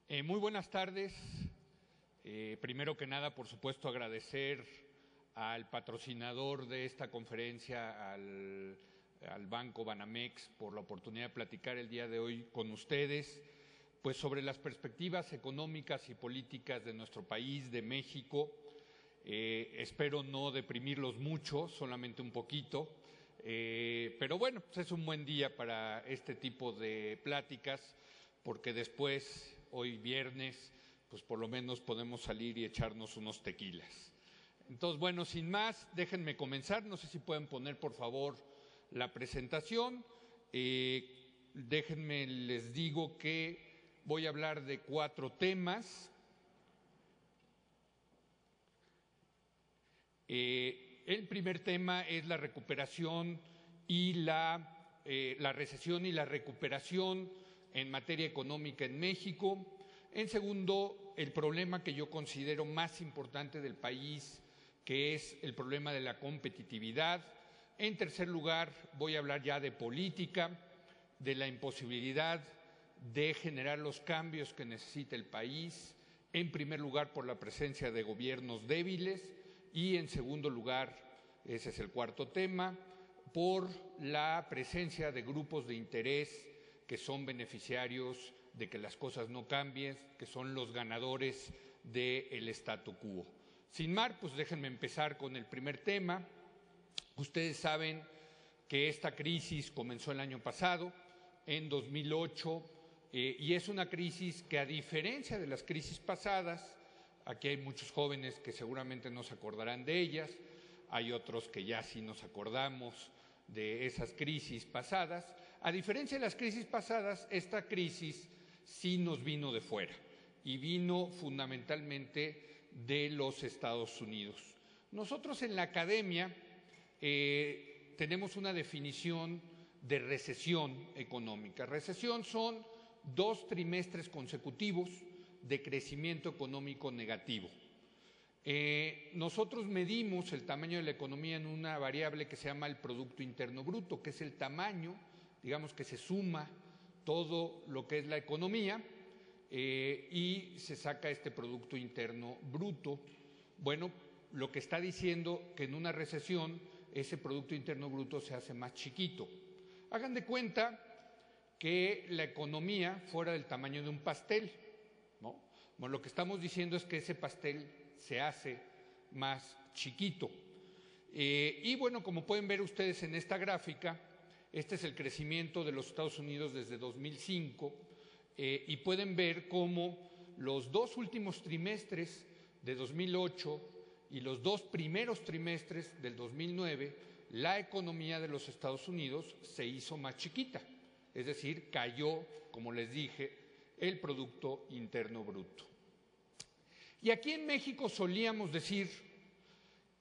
Muy buenas tardes. Primero que nada, por supuesto, agradecer al patrocinador de esta conferencia, al Banco Banamex, por la oportunidad de platicar el día de hoy con ustedes, pues sobre las perspectivas económicas y políticas de nuestro país, de México. Espero no deprimirlos mucho, solamente un poquito, pero bueno, pues es un buen día para este tipo de pláticas, porque después, hoy viernes, pues por lo menos podemos salir y echarnos unos tequilas. Entonces, bueno, sin más, déjenme comenzar. No sé si pueden poner, por favor, la presentación. Déjenme, les digo que voy a hablar de 4 temas. El primer tema es la recuperación y la recesión y la recuperación en materia económica en México. En segundo, el problema que yo considero más importante del país, que es el problema de la competitividad. En tercer lugar, voy a hablar ya de política, de la imposibilidad de generar los cambios que necesita el país. En primer lugar, por la presencia de gobiernos débiles y en segundo lugar, ese es el cuarto tema, por la presencia de grupos de interés que son beneficiarios de que las cosas no cambien, que son los ganadores del statu quo. Sin más, pues déjenme empezar con el primer tema. Ustedes saben que esta crisis comenzó el año pasado, en 2008, y es una crisis que, a diferencia de las crisis pasadas, aquí hay muchos jóvenes que seguramente no se acordarán de ellas, hay otros que ya sí nos acordamos de esas crisis pasadas. A diferencia de las crisis pasadas, esta crisis sí nos vino de fuera y vino fundamentalmente de los Estados Unidos. Nosotros en la academia tenemos una definición de recesión económica. Recesión son 2 trimestres consecutivos de crecimiento económico negativo. Nosotros medimos el tamaño de la economía en una variable que se llama el Producto Interno Bruto, que es el tamaño, digamos, que se suma todo lo que es la economía y se saca este Producto Interno Bruto. Bueno, lo que está diciendo que en una recesión ese Producto Interno Bruto se hace más chiquito. Hagan de cuenta que la economía fuera del tamaño de un pastel, ¿no? Bueno, lo que estamos diciendo es que ese pastel se hace más chiquito. Y bueno, como pueden ver ustedes en esta gráfica, este es el crecimiento de los Estados Unidos desde 2005 y pueden ver cómo los 2 últimos trimestres de 2008 y los 2 primeros trimestres del 2009, la economía de los Estados Unidos se hizo más chiquita, es decir, cayó, como les dije, el Producto Interno Bruto. Y aquí en México solíamos decir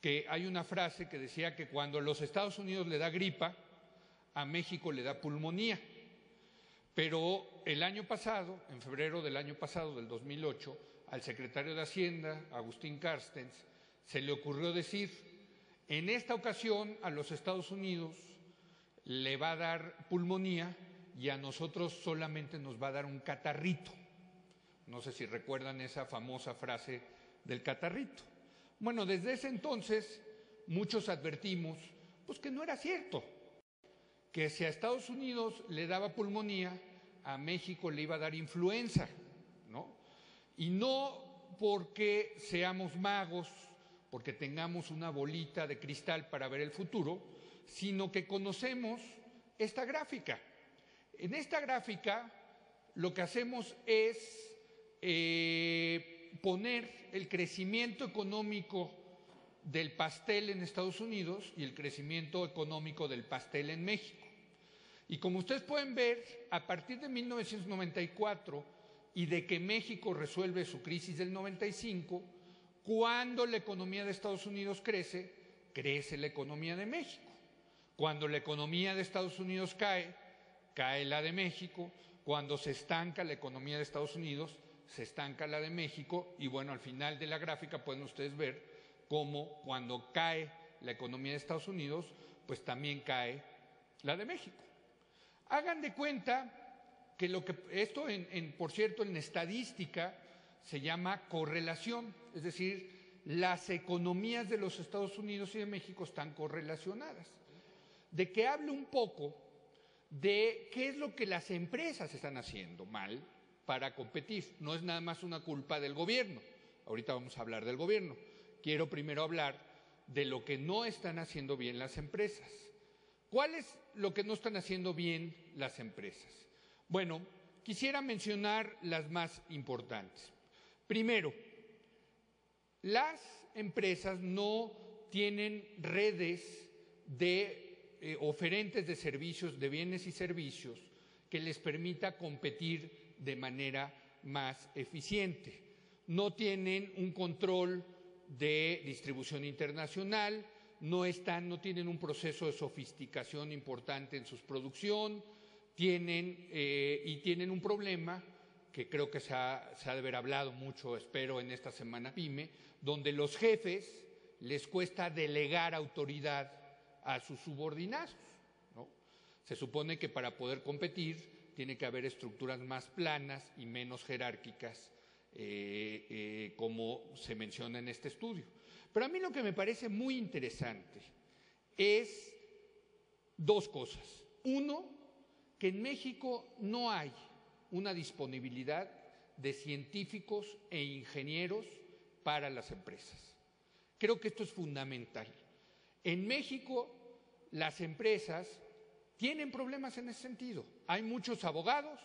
que hay una frase que decía que cuando a los Estados Unidos le da gripa, a México le da pulmonía. Pero el año pasado, en febrero del año pasado, del 2008, al secretario de Hacienda, Agustín Carstens, se le ocurrió decir, en esta ocasión a los Estados Unidos le va a dar pulmonía y a nosotros solamente nos va a dar un catarrito. No sé si recuerdan esa famosa frase del catarrito. Bueno, desde ese entonces muchos advertimos pues que no era cierto, que si a Estados Unidos le daba pulmonía, a México le iba a dar influenza, ¿no? Y no porque seamos magos, porque tengamos una bolita de cristal para ver el futuro, sino que conocemos esta gráfica. En esta gráfica lo que hacemos es poner el crecimiento económico del pastel en Estados Unidos y el crecimiento económico del pastel en México. Y como ustedes pueden ver, a partir de 1994 y de que México resuelve su crisis del 95, cuando la economía de Estados Unidos crece, crece la economía de México. Cuando la economía de Estados Unidos cae, cae la de México. Cuando se estanca la economía de Estados Unidos, se estanca la de México. Y bueno, al final de la gráfica pueden ustedes ver cómo cuando cae la economía de Estados Unidos, pues también cae la de México. Hagan de cuenta que esto, por cierto, en estadística se llama correlación, es decir, las economías de los Estados Unidos y de México están correlacionadas. De que hable un poco de qué es lo que las empresas están haciendo mal para competir. No es nada más una culpa del gobierno. Ahorita vamos a hablar del gobierno. Quiero primero hablar de lo que no están haciendo bien las empresas. ¿Cuál es lo que no están haciendo bien las empresas? Bueno, quisiera mencionar las más importantes. Primero, las empresas no tienen redes de oferentes de servicios, de bienes y servicios, que les permita competir de manera más eficiente. No tienen un control de distribución internacional, no tienen un proceso de sofisticación importante en su producción, tienen un problema que creo que se ha de haber hablado mucho, espero, en esta semana PYME, donde los jefes les cuesta delegar autoridad a sus subordinados, ¿no? Se supone que para poder competir tiene que haber estructuras más planas y menos jerárquicas, como se menciona en este estudio. Pero a mí lo que me parece muy interesante es dos cosas. Uno, que en México no hay una disponibilidad de científicos e ingenieros para las empresas. Creo que esto es fundamental. En México, las empresas tienen problemas en ese sentido. Hay muchos abogados,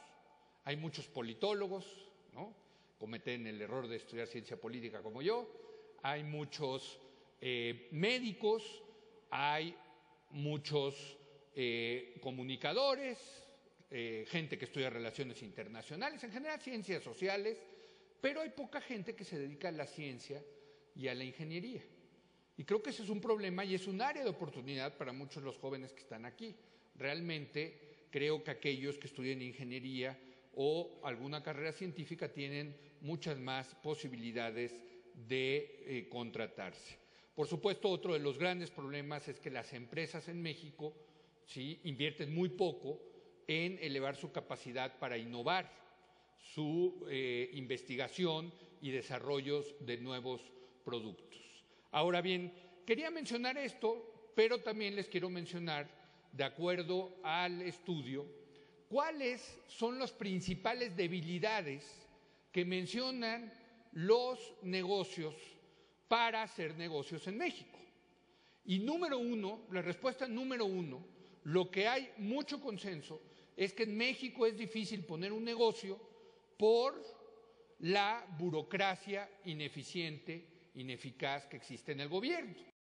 hay muchos politólogos, ¿no? Cometen el error de estudiar ciencia política como yo, hay muchos médicos, hay muchos comunicadores, gente que estudia relaciones internacionales, en general ciencias sociales, pero hay poca gente que se dedica a la ciencia y a la ingeniería. Y creo que ese es un problema y es un área de oportunidad para muchos de los jóvenes que están aquí. Realmente creo que aquellos que estudian ingeniería o alguna carrera científica tienen muchas más posibilidades de contratarse. Por supuesto, otro de los grandes problemas es que las empresas en México, ¿sí?, invierten muy poco en elevar su capacidad para innovar, su investigación y desarrollos de nuevos productos. Ahora bien, quería mencionar esto, pero también les quiero mencionar, de acuerdo al estudio, cuáles son las principales debilidades que mencionan los negocios para hacer negocios en México. Y la respuesta número uno, lo que hay mucho consenso es que en México es difícil poner un negocio por la burocracia ineficiente, ineficaz que existe en el gobierno.